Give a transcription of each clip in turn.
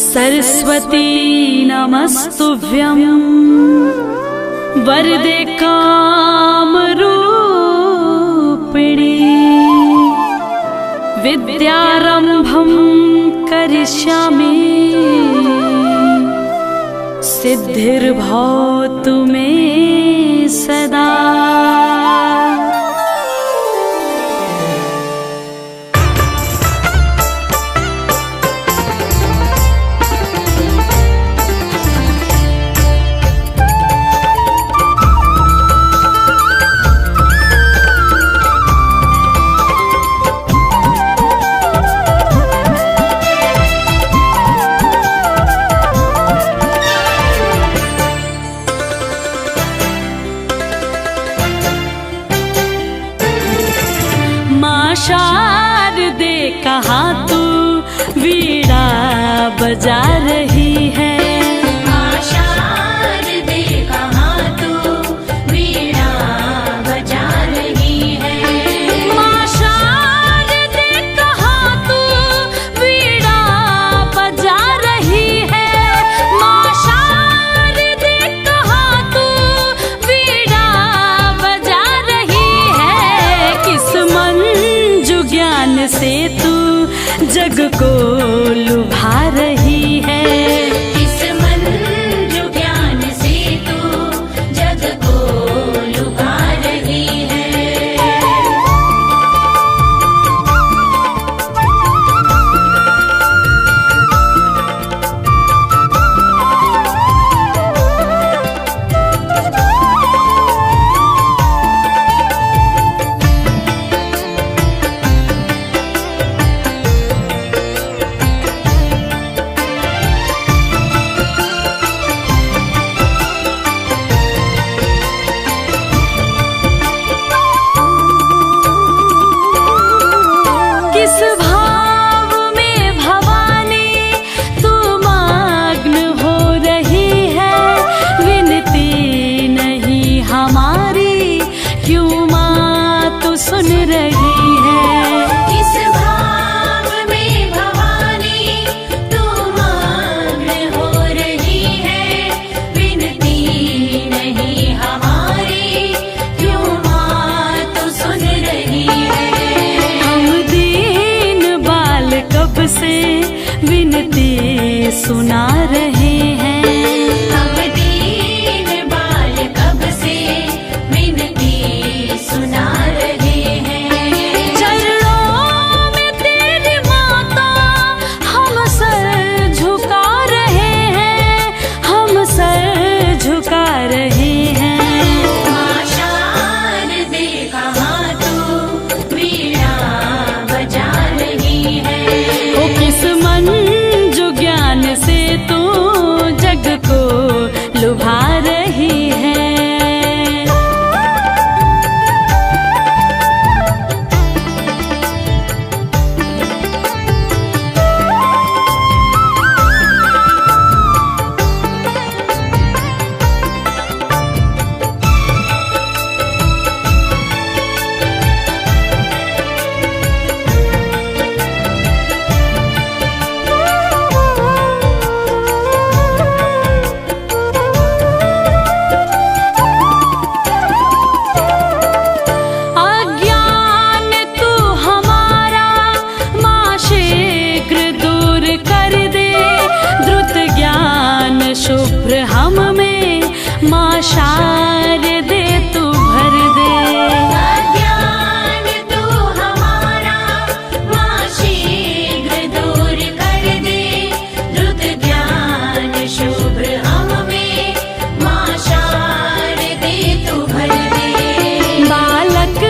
सरस्वती नमस्तुभ्यं वरदे कामरूपिणी विद्यारंभं करिष्यामि सिद्धिर्भवतु मे सदा। शारदे कहाँ तू वीणा बजा रही है। शारदे कहाँ तू वीणा बजा रही है। शारदे कहाँ तू वीणा बजा रही है। शारदे कहाँ तू वीणा बजा रही है। किस मन ज्ञान से तू जग को लुभा रही है। इस मंजू ज्ञान से तू जग को लुभा रही है। किस भाव में भवानी तू मग्न हो रही है। विनती नहीं हमारी क्यों माँ तू सुन रही है। किस भाव में भवानी तू मग्न हो रही है। विनती नहीं हमारी क्यों माँ तू सुन रही है। कब से विनती सुना रहे हैं। हम दीन बाल कब से विनती सुना रहे हैं। चरणों में तेरी माता हम सर झुका रहे हैं। हम सर झुका रहे हैं। शारदे कहाँ तू वीणा बजा रही है। किस मन जो ज्ञान से तू जग को लुभा रही है। शुभ्र हम में माँ शारदे तू भर दे। अज्ञान तू हमारा माँ शीघ्र दूर कर दे। द्रुत ज्ञान शुभ्र हम में माँ शारदे तू भर दे। बालक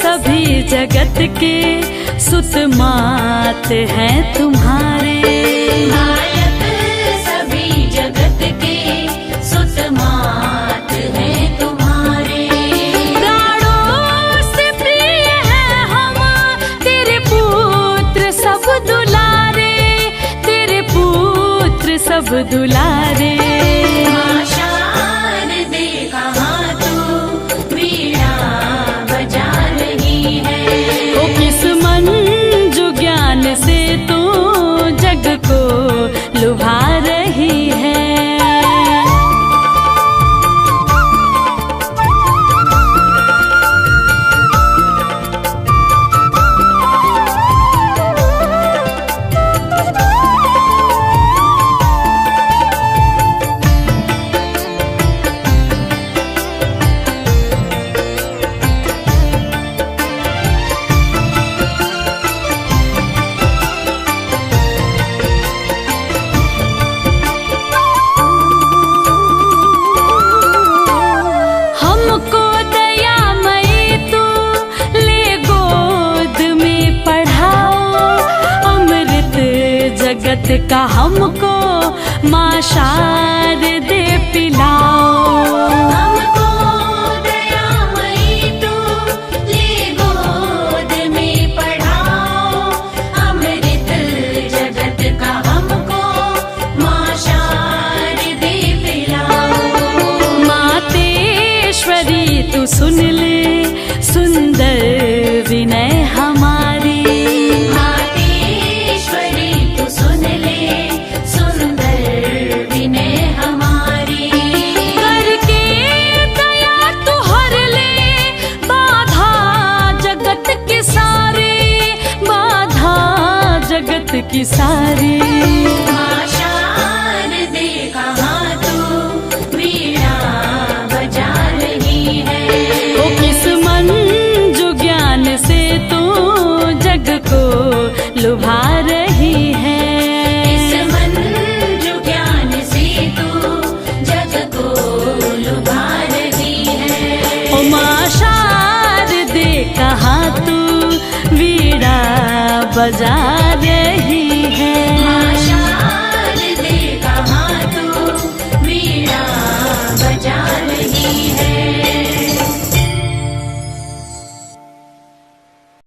सभी जगत के सुत मात हैं तुम्हारे। जगत के सुत मात है तुम्हारे। प्राणों से प्रिय है हम तेरे पुत्र सब दुलारे। तेरे पुत्र सब दुलारे। शारदे कहाँ तू वीणा बजा रही है। किस मन जो ज्ञान से तू जग को लुभा जगत का हमको माँ शारदे पिलाओ। हमको दयामयी तू ले गोद में पढ़ाओ। अमृत जगत का हमको माँ शारदे पिलाओ। मातेश्वरी तू सुन ले सुंदर विनय हमारी। मातेश्वरी तू सुन ले सुंदर विनय हमारी। करके दया तू हर ले बाधा जगत की सारी, बाधा जगत की सारी। माँ शारदे कहाँ तू वीणा बजा रही है। ओ किस मंजू ज्ञान से तू जग को लुभा रही है। इस मंजू ज्ञान से तू जग को लुभा रही है। ओ माँ शारदे कहाँ तू वीणा बजा रही है। माँ शारदे कहाँ तू वीणा बजा रही है।